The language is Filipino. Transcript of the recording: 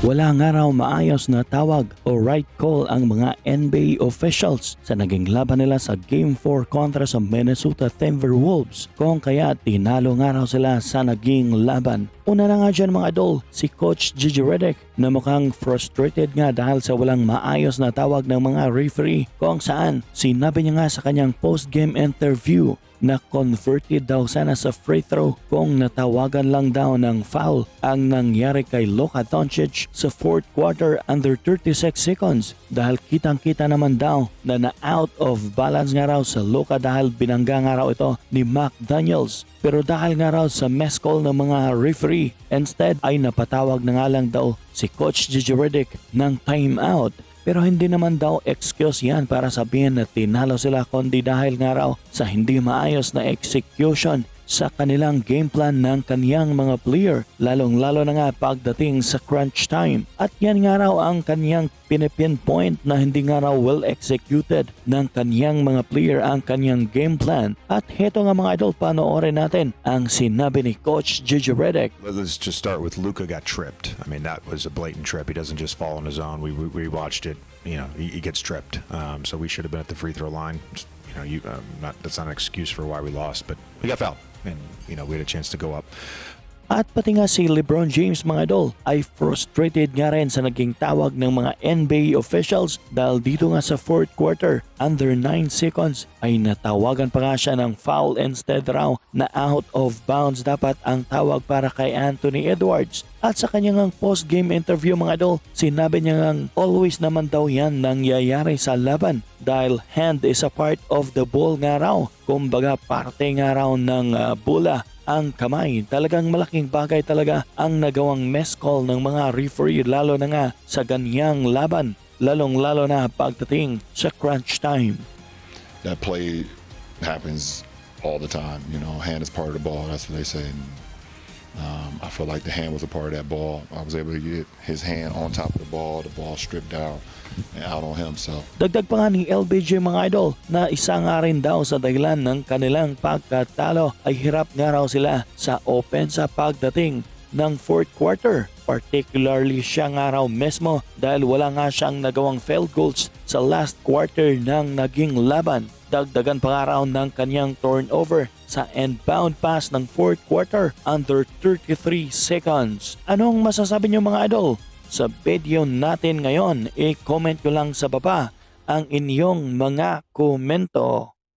Wala nga raw maayos na tawag o right call ang mga NBA officials sa naging laban nila sa Game 4 kontra sa Minnesota Timberwolves kung kaya tinalo nga raw sila sa naging laban. Una na nga dyan mga idol, si Coach Gigi Redick na mukhang frustrated nga dahil sa walang maayos na tawag ng mga referee kung saan sinabi niya nga sa kanyang post-game interview na converted daw sana sa free throw kung natawagan lang daw ng foul ang nangyari kay Luka Doncic sa 4th quarter under 36 seconds dahil kitang-kita naman daw na out of balance nga raw sa Luka dahil binangga nga raw ito ni McDaniels. Pero dahil nga raw sa mess call ng mga referee, instead ay napatawag na nga lang daw si Coach Gigi Redick ng timeout. Pero hindi naman daw excuse yan para sabihin na tinalo sila kundi dahil nga raw sa hindi maayos na execution sa kanilang game plan ng kaniyang mga player, lalong-lalo na nga pagdating sa crunch time. At yan nga raw ang kaniyang pinipinpoint na hindi nga raw well executed ng kaniyang mga player ang kaniyang game plan. At heto nga mga idol, panoorin natin ang sinabi ni Coach Gigi Redick. Let's just start with Luka got tripped. I mean, that was a blatant trip. He doesn't just fall on his own. We watched it. You know, he gets tripped. So we should have been at the free throw line. You know, that's not an excuse for why we lost, but we got fouled. And, you know, we had a chance to go up. At pati nga si LeBron James mga idol ay frustrated nga rin sa naging tawag ng mga NBA officials dahil dito nga sa 4th quarter under 9 seconds ay natawagan pa nga siya ng foul instead raw na out of bounds dapat ang tawag para kay Anthony Edwards. At sa kanyang post-game interview mga idol, sinabi niya nga always naman daw yan nangyayari sa laban dahil hand is a part of the ball nga raw. Kumbaga parte nga raw ng bola ang kamay. Talagang malaking bagay talaga ang nagawang mess call ng mga referee lalo na nga sa ganyang laban, lalong-lalo na pagdating sa crunch time. That play happens all the time. You know, hand is part of the ball. That's what they say. I feel like the hand was a part of that ball. I was able to get his hand on top of the ball stripped down and out on him. So dagdag pa nga ni LBJ mga idol na isa nga rin daw sa dahilan ng kanilang pagkatalo ay hirap nga raw sila sa opensa pagdating ng 4th quarter. Particularly siya nga raw mismo dahil wala nga siyang nagawang field goals sa last quarter ng naging laban. Dagdagan pa nga raw ng kanyang turnover sa inbound pass ng 4th quarter under 33 seconds. Anong masasabi niyo mga idol sa video natin ngayon? I-comment nyo lang sa baba ang inyong mga komento.